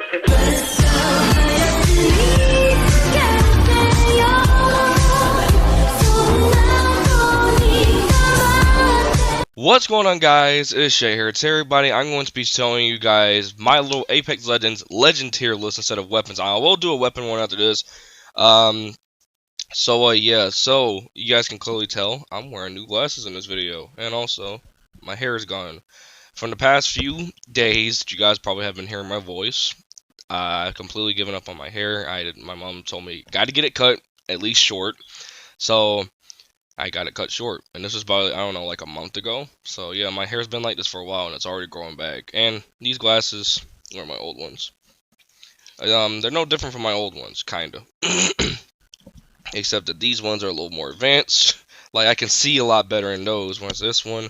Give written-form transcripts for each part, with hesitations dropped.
What's going on, guys? It's Shay here. It's everybody. I'm going to be showing you guys my little Apex Legends legend tier list instead of weapons. I will do a weapon one after this. Yeah, so you guys can clearly tell I'm wearing new glasses in this video, and also my hair is gone. From the past few days, you guys probably have been hearing my voice. I've completely given up on my hair. My mom told me got to get it cut at least short, so I got it cut short, and this was about, I don't know, like a month ago. So yeah, my hair's been like this for a while, and it's already growing back. And these glasses are my old ones. They're no different from my old ones, kinda. Except that these ones are a little more advanced. Like, I can see a lot better in those. Whereas this one,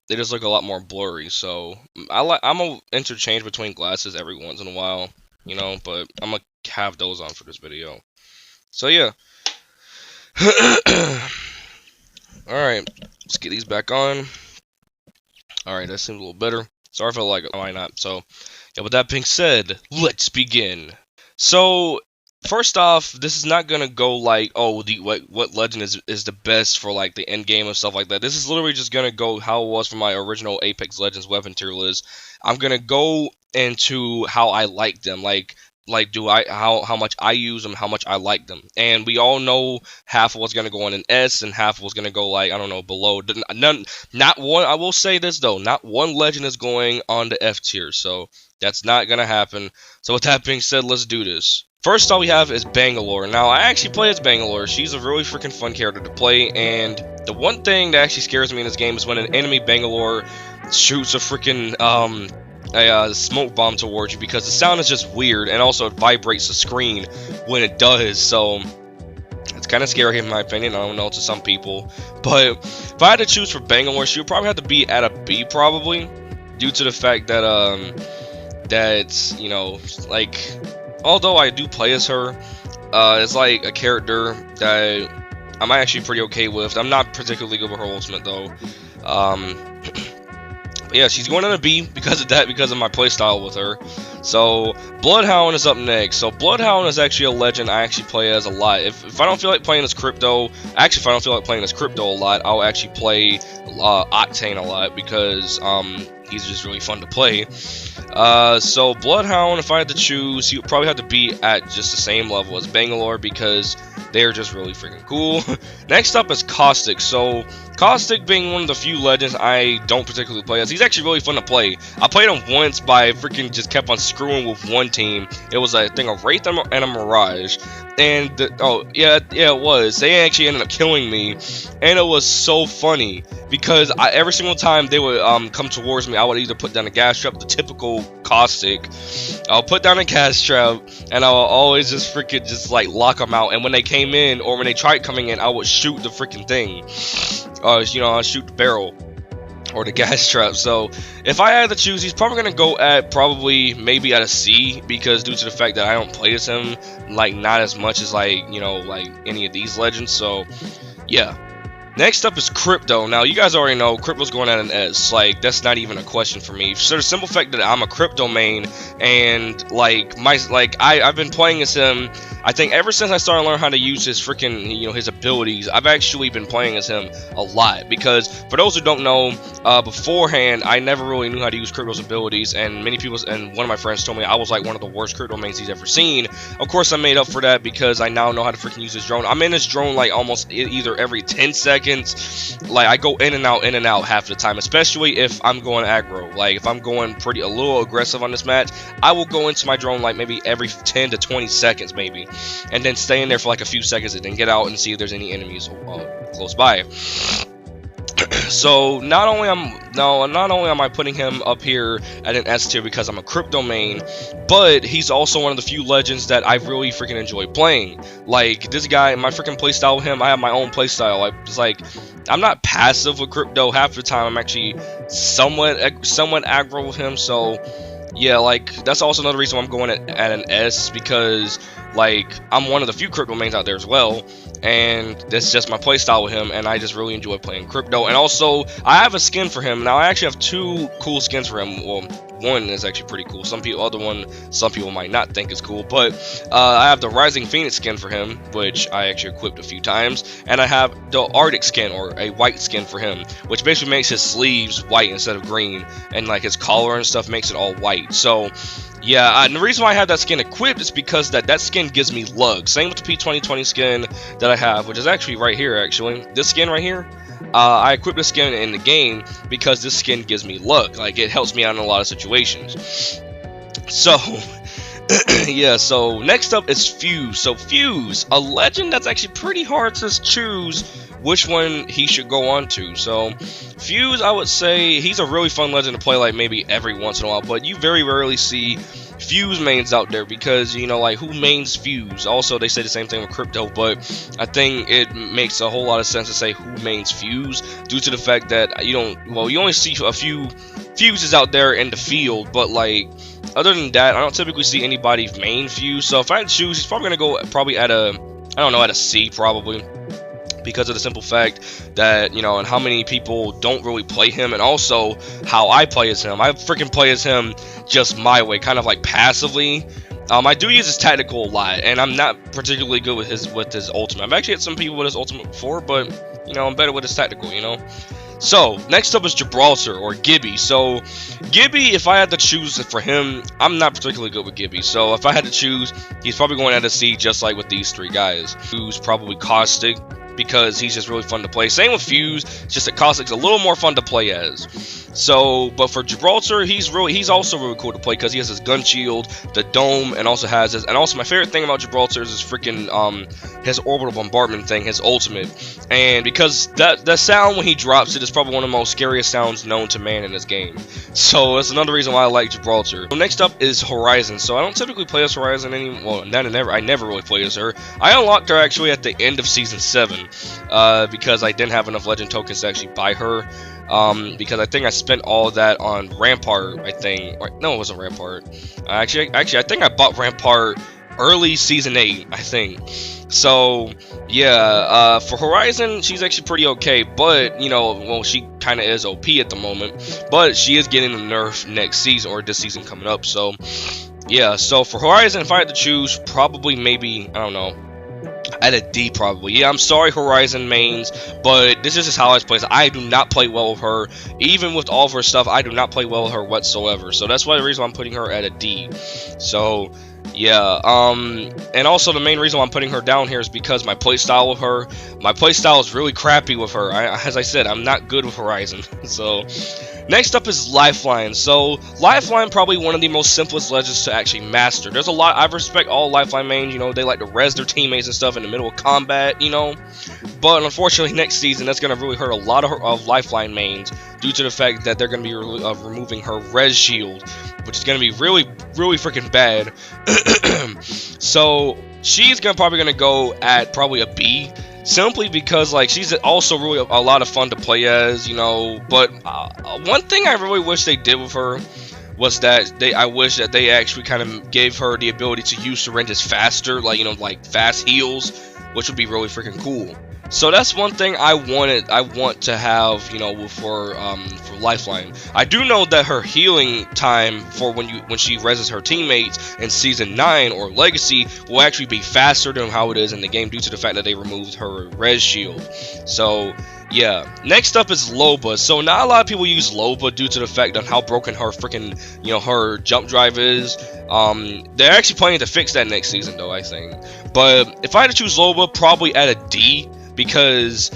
they just look a lot more blurry. So I'm gonna interchange between glasses every once in a while, you know. But I'm gonna have those on for this video. So yeah. Alright, let's get these back on. Alright, that seems a little better. Sorry if I like it, why not? So, yeah, with that being said, let's begin. So, first off, this is not gonna go like, oh, what legend is the best for like the end game and stuff like that. This is literally just gonna go how it was for my original Apex Legends weapon tier list. I'm gonna go into how I like them, how much I use them, how much I like them. And we all know half of what's gonna go on an S and half of what's gonna go, like, I don't know, below. Not one. I will say this though, not one legend is going on the F tier, so that's not gonna happen. So with that being said, let's do this. First all we have is Bangalore. Now, I actually play as Bangalore. She's a really freaking fun character to play, and the one thing that actually scares me in this game is when an enemy Bangalore shoots a freaking smoke bomb towards you, because the sound is just weird, and also it vibrates the screen when it does, so it's kind of scary in my opinion. I don't know, to some people, but if I had to choose for Bangalore, she would probably have to be at a B, probably, due to the fact that, you know, like, although I do play as her, it's like a character that I'm actually pretty okay with. I'm not particularly good with her ultimate though. Yeah, she's going on a B because of that, because of my playstyle with her. So, Bloodhound is up next. So, Bloodhound is actually a legend I actually play as a lot. If I don't feel like playing as Crypto, if I don't feel like playing as Crypto a lot, I'll actually play Octane a lot, because he's just really fun to play. So, Bloodhound, if I had to choose, he would probably have to be at just the same level as Bangalore, because they're just really freaking cool. Next up is Caustic. So, Caustic being one of the few legends I don't particularly play as. He's actually really fun to play. I played him once, but I freaking just kept on screwing with one team. It was a thing of Wraith and a Mirage. And, it was. They actually ended up killing me. And it was so funny, because every single time they would come towards me, I would either put down a gas trap, the typical Caustic. I'll put down a gas trap, and I'll always just freaking just like lock them out. And when they came in, or when they tried coming in, I would shoot the freaking thing. You know, I'll shoot the barrel or the gas trap. So if I had to choose, he's probably gonna go at maybe at a C, because due to the fact that I don't play as him like not as much as like, you know, like any of these legends. So yeah. Next up is Crypto. Now, you guys already know Crypto's going at an S. Like, that's not even a question for me. So the simple fact that I'm a Crypto main, and I've been playing as him, I think ever since I started learning how to use his freaking, you know, his abilities. I've actually been playing as him a lot, because for those who don't know, beforehand I never really knew how to use Crypto's abilities, and one of my friends told me I was like one of the worst Crypto mains he's ever seen. Of course, I made up for that, because I now know how to freaking use his drone. I'm in his drone like almost either every 10 seconds. Like, I go in and out half the time, especially if I'm going aggro. Like, if I'm going a little aggressive on this match, I will go into my drone like maybe every 10 to 20 seconds maybe, and then stay in there for like a few seconds, and then get out and see if there's any enemies close by. So not only am I putting him up here at an S tier because I'm a Crypto main, but he's also one of the few legends that I really freaking enjoy playing. Like, this guy, my freaking playstyle with him, I have my own playstyle. I'm not passive with Crypto. Half the time I'm actually somewhat aggro with him. So yeah, like, that's also another reason why I'm going at an S, because like, I'm one of the few Crypto mains out there as well, and that's just my playstyle with him, and I just really enjoy playing Crypto. And also, I have a skin for him. Now, I actually have two cool skins for him. Well, one is actually pretty cool. Some people might not think is cool, but I have the Rising Phoenix skin for him, which I actually equipped a few times, and I have the Arctic skin, or a white skin for him, which basically makes his sleeves white instead of green, and like his collar and stuff makes it all white. So yeah, and the reason why I have that skin equipped is because that skin gives me luck. Same with the P2020 skin that I have, which is actually right here. Actually, this skin right here, I equipped this skin in the game because this skin gives me luck. Like, it helps me out in a lot of situations. So yeah, so next up is Fuse. So Fuse, a legend that's actually pretty hard to choose which one he should go on to. So Fuse, I would say he's a really fun legend to play, like maybe every once in a while, but you very rarely see Fuse mains out there because, you know, like, who mains Fuse? Also, they say the same thing with Crypto, but I think it makes a whole lot of sense to say who mains Fuse due to the fact that you only see a few Fuses out there in the field, but like, other than that, I don't typically see anybody main Fuse. So if I had to choose, he's probably gonna go at a, I don't know, at a C probably, because of the simple fact that, you know, and how many people don't really play him, and also how I play as him. I freaking play as him just my way, kind of like passively. I do use his tactical a lot, and I'm not particularly good with his ultimate. I've actually had some people with his ultimate before, but, you know, I'm better with his tactical, you know. So next up is Gibraltar, or Gibby. So Gibby, if I had to choose for him, I'm not particularly good with Gibby. So if I had to choose, he's probably going at a C, just like with these three guys. Who's probably Caustic, because he's just really fun to play. Same with Fuse, just that Caustic's a little more fun to play as. So, but for Gibraltar, he's also really cool to play because he has his gun shield, the dome, and also has his, and also my favorite thing about Gibraltar is his freaking his orbital bombardment thing, his ultimate. And because that sound when he drops it is probably one of the most scariest sounds known to man in this game. So that's another reason why I like Gibraltar. So next up is Horizon. So I don't typically play as Horizon anymore. Well, I never really played as her. I unlocked her actually at the end of Season 7 because I didn't have enough legend tokens to actually buy her. Because I think I spent all of that on Rampart, I think. Or, no, it wasn't Rampart. Actually, I think I bought Rampart early Season 8, I think. So, yeah, for Horizon, she's actually pretty okay, but, you know, well, she kind of is OP at the moment, but she is getting a nerf next season, or this season coming up, so, yeah, so for Horizon, if I had to choose, probably maybe, I don't know, at a D probably. Yeah, I'm sorry, Horizon mains, but this is just how I play. I do not play well with her. Even with all of her stuff, I do not play well with her whatsoever. So that's why the reason why I'm putting her at a D. So yeah, and also the main reason why I'm putting her down here is because my playstyle with her, my playstyle is really crappy with her. As I said, I'm not good with Horizon. So next up is Lifeline. So Lifeline, probably one of the most simplest legends to actually master. There's a lot, I respect all Lifeline mains, you know, they like to res their teammates and stuff in the middle of combat, you know, but unfortunately next season that's going to really hurt a lot of Lifeline mains due to the fact that they're going to be removing her res shield, which is going to be really freaking bad. So she's probably going to go at probably a B, simply because, like, she's also really a lot of fun to play as, you know. But one thing I really wish they did with her was that I wish that they actually kind of gave her the ability to use syringes faster, like, you know, like fast heals, which would be really freaking cool. So that's one thing I want to have, you know, for Lifeline. I do know that her healing time for when she reses her teammates in Season 9 or Legacy will actually be faster than how it is in the game due to the fact that they removed her res shield. So yeah, next up is Loba. So not a lot of people use Loba due to the fact of how broken her freaking, you know, her jump drive is. They're actually planning to fix that next season though, I think. But if I had to choose Loba, probably at a D, because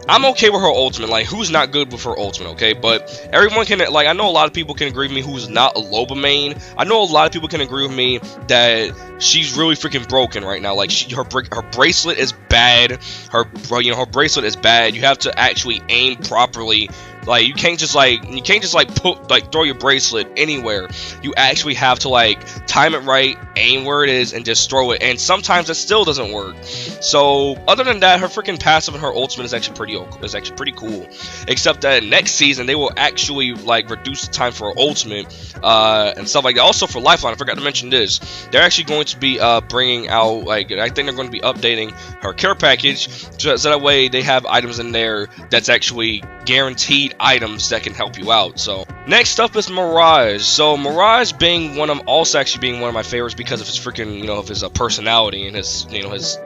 I'm okay with her ultimate. Like, who's not good with her ultimate, okay? But everyone can, like, I know a lot of people can agree with me who's not a Loba main. I know a lot of people can agree with me that she's really freaking broken right now. Like, her bracelet is bad. Her bracelet is bad. You have to actually aim properly. Like, you can't just throw your bracelet anywhere. You actually have to, like, time it right, aim where it is, and just throw it. And sometimes it still doesn't work. So other than that, her freaking passive and her ultimate is actually pretty cool. Except that next season they will actually, like, reduce the time for her ultimate and stuff like that. Also for Lifeline, I forgot to mention this. They're actually going to be bringing out, like, I think they're going to be updating her care package so that way they have items in there that's actually guaranteed like items that can help you out. So next up is Mirage. So Mirage being also actually being one of my favorites because of his freaking, of his personality and his, his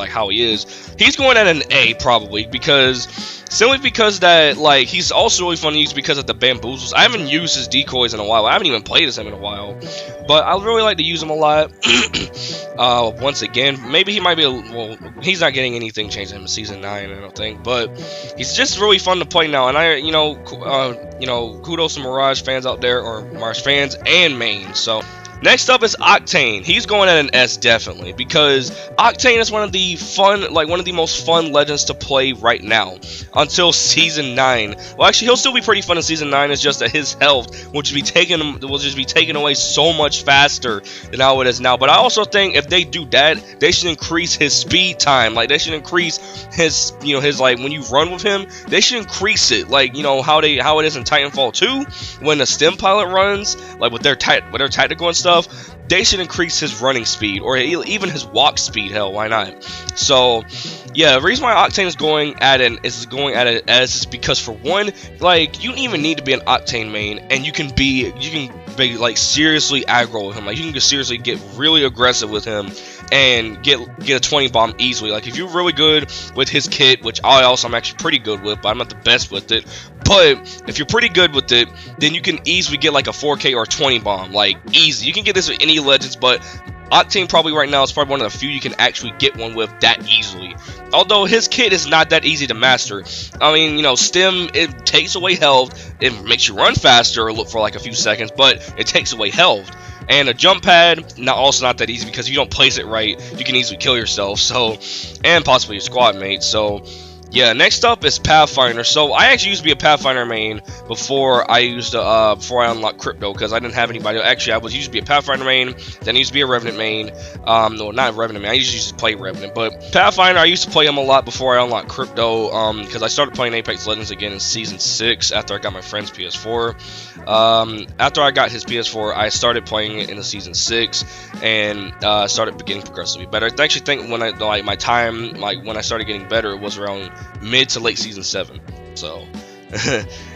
how he is. He's going at an A probably simply because that like he's also really fun to use because of the bamboozles. I haven't used his decoys in a while. I haven't even played as him in a while, but I really like to use him a lot. Once again, maybe he might be he's not getting anything changed in season 9, I don't think, but he's just really fun to play now. And I kudos to Mirage fans out there, or Mirage fans and main. So next up is Octane. He's going at an S definitely because Octane is one of the most fun legends to play right now until season 9. Well, actually, he'll still be pretty fun in season 9. It's just that his health will just be taken away so much faster than how it is now. But I also think if they do that, they should increase his speed time. Like they should increase his, when you run with him, they should increase it. Like how it is in Titanfall 2 when the stem pilot runs, like with their tactical and stuff. They should increase his running speed or even his walk speed. Hell, why not? So yeah, the reason why Octane is going at an S is because, for one, like, you don't even need to be an Octane main, and you can be like seriously aggro with him. Like, you can seriously get really aggressive with him and get a 20 bomb easily. Like, if you're really good with his kit, which I'm actually pretty good with, but I'm not the best with it. But if you're pretty good with it, then you can easily get like a 4K or 20 bomb, like easy. You can get this with any legends, but Octane probably right now is probably one of the few you can actually get one with that easily. Although his kit is not that easy to master. I mean, stem, it takes away health, it makes you run faster or look for like a few seconds, but it takes away health. And a jump pad, also not that easy because if you don't place it right, you can easily kill yourself. So, and possibly your squad mate. So yeah, next up is Pathfinder. So I actually used to be a Pathfinder main before I unlocked Crypto, because I didn't have anybody. Actually, I used to be a Pathfinder main, then I used to be a Revenant main. No, not a Revenant main. I used to play Revenant, but Pathfinder, I used to play him a lot before I unlocked Crypto. Because I started playing Apex Legends again in season 6 after I got my friend's PS4. After I got his PS4, I started playing it in the season 6 and started getting progressively better. I actually think when when I started getting better, it was around mid to late season 7. So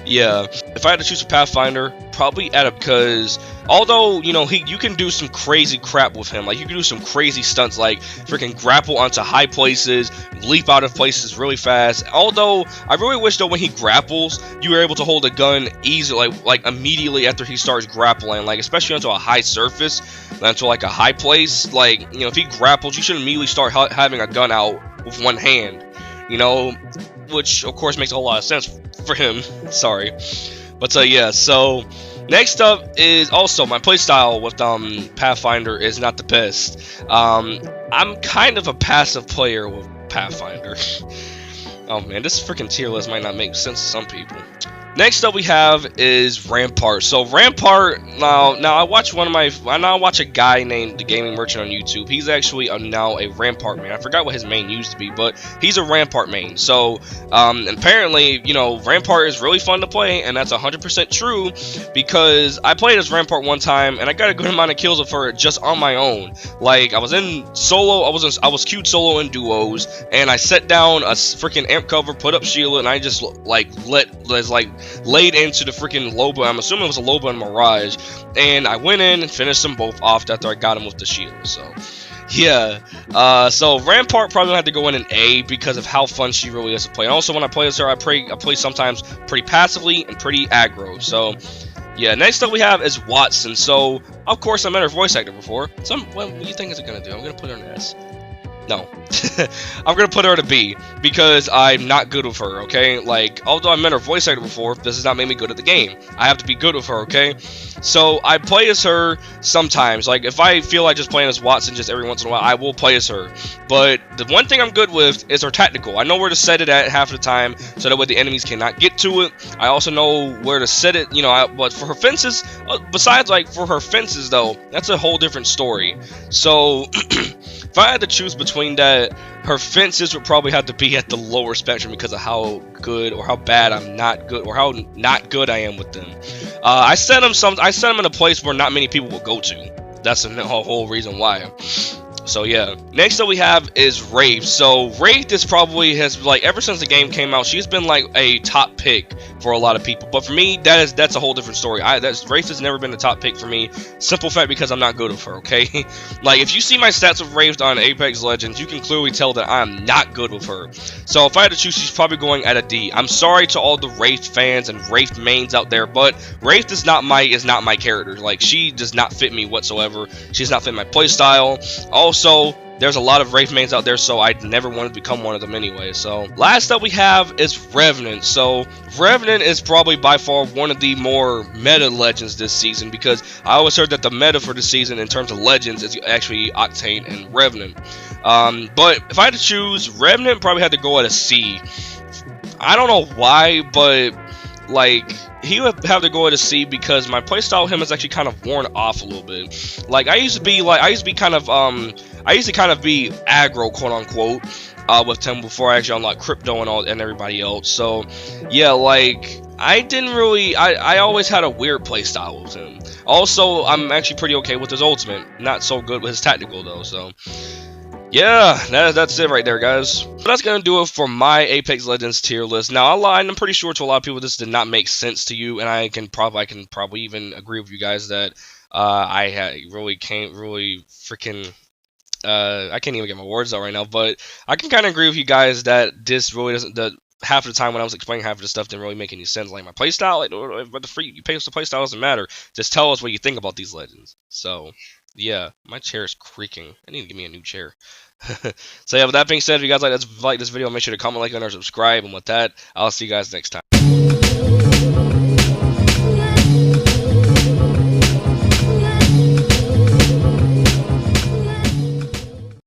yeah, if I had to choose a Pathfinder, probably because although you can do some crazy crap with him. Like, you can do some crazy stunts, like freaking grapple onto high places, leap out of places really fast. Although I really wish though when he grapples, you were able to hold a gun easily, like immediately after he starts grappling, like especially onto a high surface, onto like a high place. Like, if he grapples, you should immediately start having a gun out with one hand. Which of course makes a whole lot of sense for him. Sorry, but yeah. So next up is also my playstyle with Pathfinder is not the best. I'm kind of a passive player with Pathfinder. Oh man, this freaking tier list might not make sense to some people. Next up we have is Rampart. So Rampart, now I watch a guy named The Gaming Merchant on YouTube. He's actually now a Rampart main. I forgot what his main used to be, but he's a Rampart main. So apparently, Rampart is really fun to play, and that's 100% true, because I played as Rampart one time and I got a good amount of kills with her just on my own. Like, I was in solo, I was queued solo in duos, and I set down a freaking amp cover, put up shield, and I just laid into the freaking Loba. I'm assuming it was a Loba and Mirage, and I went in and finished them both off after I got him with the shield. So yeah, so Rampart probably had to go in an A because of how fun she really is to play. And also when I play as her, I play sometimes pretty passively and pretty aggro. So yeah, next up we have is Watson. So of course I met her voice actor before. So what do you think is it gonna do? I'm gonna put her in an S. No, I'm gonna put her at a B because I'm not good with her, okay? Like, although I met her voice actor before, this does not make me good at the game. I have to be good with her, okay? So I play as her sometimes. Like, if I feel like just playing as Watson just every once in a while, I will play as her. But the one thing I'm good with is her tactical. I know where to set it at half the time, so that way the enemies cannot get to it. I also know where to set it, but for her fences, besides, like, for her fences, though, that's a whole different story. So if I had to choose between that, her fences would probably have to be at the lower spectrum because of how good or how bad I'm not good, or how not good I am with them. I set them in a place where not many people will go to. That's the whole reason why. So yeah, next up we have is Wraith. So Wraith is probably ever since the game came out, she's been like a top pick for a lot of people. But for me, that's a whole different story. Wraith has never been the top pick for me. Simple fact, because I'm not good with her, okay? Like, if you see my stats with Wraith on Apex Legends, you can clearly tell that I'm not good with her. So if I had to choose, she's probably going at a D. I'm sorry to all the Wraith fans and Wraith mains out there, but Wraith is not my character. Like, she does not fit me whatsoever. She does not fit my playstyle. Also, there's a lot of Wraith mains out there, so I never wanted to become one of them anyway. So, last up we have is Revenant. So, Revenant is probably by far one of the more meta legends this season, because I always heard that the meta for the season in terms of legends is actually Octane and Revenant. But if I had to choose, Revenant probably had to go at a C. I don't know why, but like, he would have to go at a C because my playstyle with him is actually kind of worn off a little bit. Like, I used to be kind of be aggro, quote unquote, with him before I actually unlocked crypto and everybody else. So yeah, like, I always had a weird playstyle with him. Also, I'm actually pretty okay with his ultimate. Not so good with his tactical though, so yeah, that's it right there, guys. So that's gonna do it for my Apex Legends tier list. Now, I lied. I'm pretty sure to a lot of people this did not make sense to you, and I can probably even agree with you guys that really can't really freaking. I can't even get my words out right now, but I can kind of agree with you guys that this really doesn't. That half of the time when I was explaining half of the stuff didn't really make any sense. Like my playstyle, like, but the playstyle doesn't matter. Just tell us what you think about these legends. So yeah, my chair is creaking. I need to give me a new chair. So yeah, with that being said, if you guys like this video, make sure to comment, like, and subscribe. And with that, I'll see you guys next time.